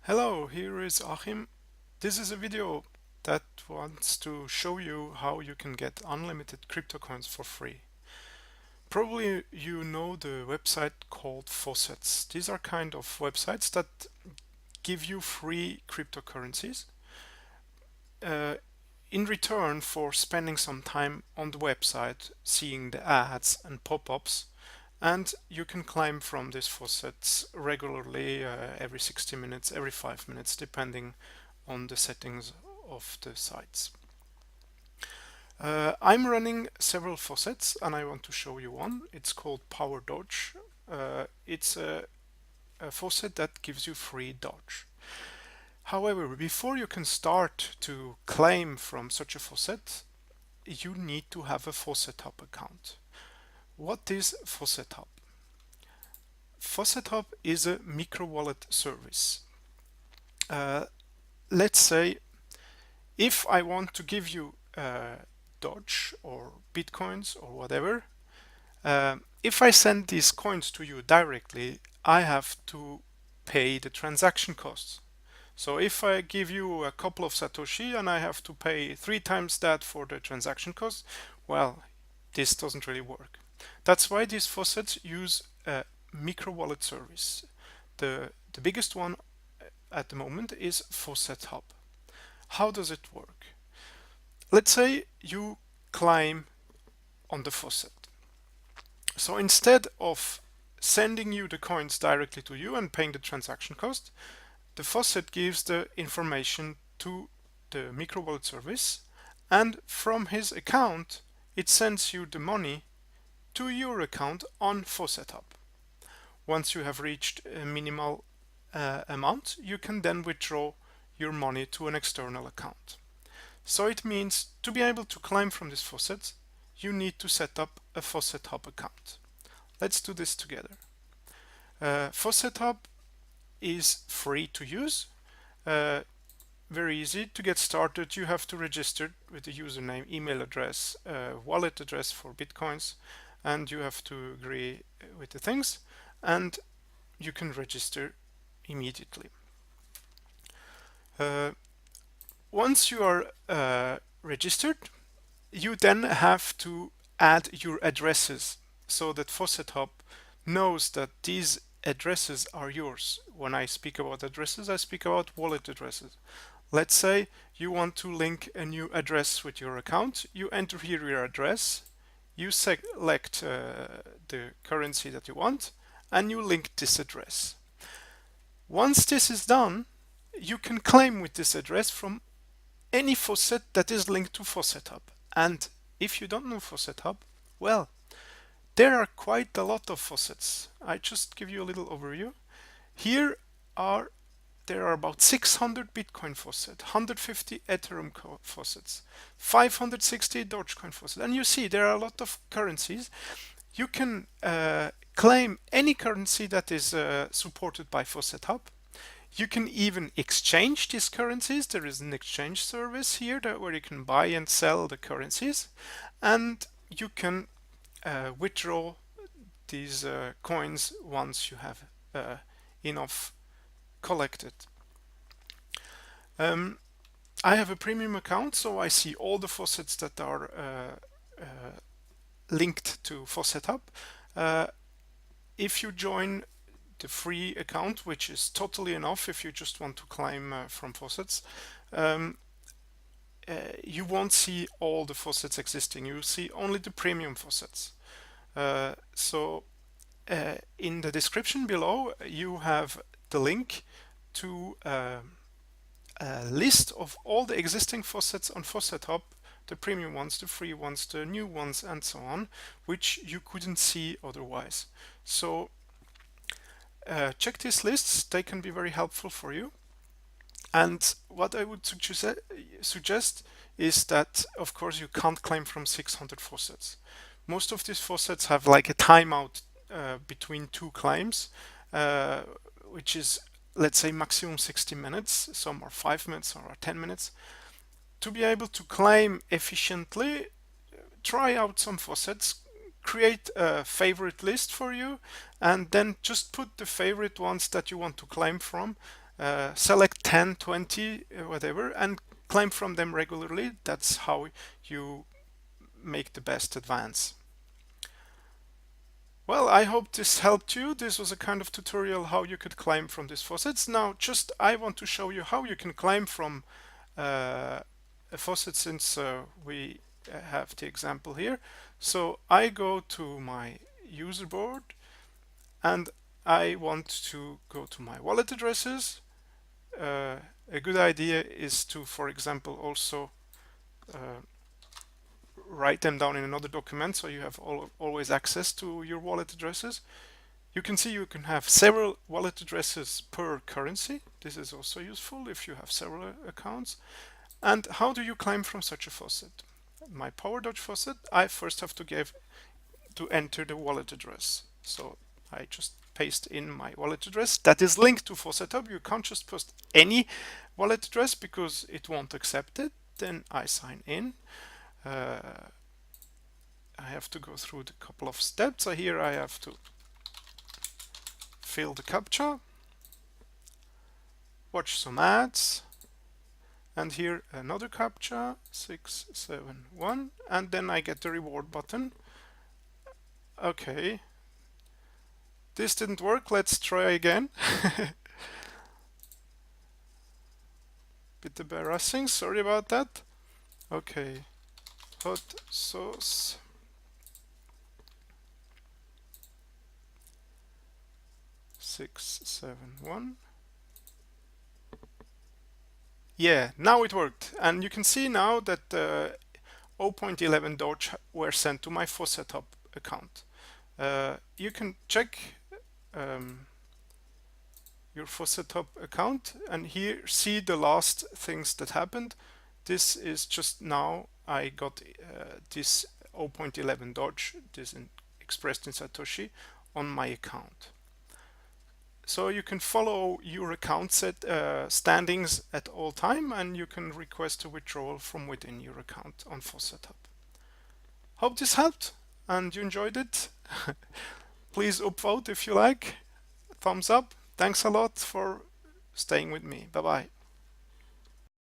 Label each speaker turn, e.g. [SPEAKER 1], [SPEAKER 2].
[SPEAKER 1] Hello, here is Achim. This is a video that wants to show you how you can get unlimited crypto coins for free. Probably you know the website called faucets. These are kind of websites that give you free cryptocurrencies uh, in return for spending some time on the website, seeing the ads and pop-ups, and you can climb from these faucets regularly every 60 minutes, every 5 minutes, depending on the settings of the sites. I'm running several faucets and I want to show you one. It's called Power Dodge. It's a faucet that gives you free dodge. However, before you can start to claim from such a faucet, you need to have a faucethub account. What is faucethub? Faucethub is a microwallet service. Let's say if I want to give you Dodge or Bitcoins or whatever, if I send these coins to you directly, I have to pay the transaction costs. So if I give you a couple of Satoshi and I have to pay 3 times that for the transaction cost, well, this doesn't really work. That's why these faucets use a micro wallet service. The biggest one at the moment is faucethub. How does it work? Let's say you climb on the faucet. So instead of sending you the coins directly to you and paying the transaction cost, the faucet gives the information to the micro wallet service, and from his account it sends you the money to your account on faucethub. Once you have reached a minimal amount, you can then withdraw your money to an external account. So it means to be able to climb from this faucet, you need to set up a faucethub account. Let's do this together. Faucethub is free to use. Very easy to get started. You have to register with the username, email address, wallet address for Bitcoins, and you have to agree with the things, and you can register immediately. Once you are registered, you then have to add your addresses so that faucethub knows that these addresses are yours. When I speak about addresses, I speak about wallet addresses. Let's say you want to link a new address with your account. You enter here your address, you select the currency that you want, and you link this address. Once this is done, you can claim with this address from any faucet that is linked to faucethub. And if you don't know faucethub, well, there are quite a lot of faucets. I just give you a little overview. Here there are about 600 Bitcoin faucets, 150 Ethereum faucets, 560 Dogecoin faucets, and you see there are a lot of currencies. You can claim any currency that is supported by faucethub. You can even exchange these currencies. There is an exchange service here where you can buy and sell the currencies, and you can withdraw these coins once you have enough collected. I have a premium account, so I see all the faucets that are linked to faucethub. If you join the free account, which is totally enough if you just want to climb from faucets, you won't see all the faucets existing. You'll see only the premium faucets. So in the description below, you have the link to a list of all the existing faucets on faucethub, the premium ones, the free ones, the new ones, and so on, which you couldn't see otherwise. So check these lists. They can be very helpful for you. And what I would suggest is that, of course, you can't claim from 600 faucets. Most of these faucets have like a timeout between two claims, which is, let's say, maximum 60 minutes. Some are 5 minutes, some are 10 minutes. To be able to claim efficiently, try out some faucets, create a favorite list for you, and then just put the favorite ones that you want to claim from select 10, 20, whatever, and climb from them regularly. That's how you make the best advance. Well, I hope this helped you. This was a kind of tutorial how you could climb from these faucets. Now, just I want to show you how you can climb from a faucet, since we have the example here. So I go to my user board and I want to go to my wallet addresses. A good idea is to, for example, also uh, write them down in another document so you have always access to your wallet addresses. You can see you can have several wallet addresses per currency. This is also useful if you have several accounts. And how do you climb from such a faucet? My Power Dodge faucet, I first have to enter the wallet address. So I just paste in my wallet address that is linked to faucethub. You can't just post any wallet address because it won't accept it. Then I sign in. I have to go through the couple of steps. So here I have to fill the captcha, watch some ads, and here another captcha 671, and then I get the reward button. Okay, this didn't work. Let's try again. Bit embarrassing, sorry about that. Okay, hot sauce 671. Yeah, now it worked, and you can see now that 0.11 Doge were sent to my faucethub account. You can check your faucethub account and here see the last things that happened. This is just now I got this 0.11 Doge, this expressed in Satoshi, on my account. So you can follow your account standings at all time, and you can request a withdrawal from within your account on faucethub. Hope this helped and you enjoyed it. Please upvote if you like. Thumbs up. Thanks a lot for staying with me. Bye bye.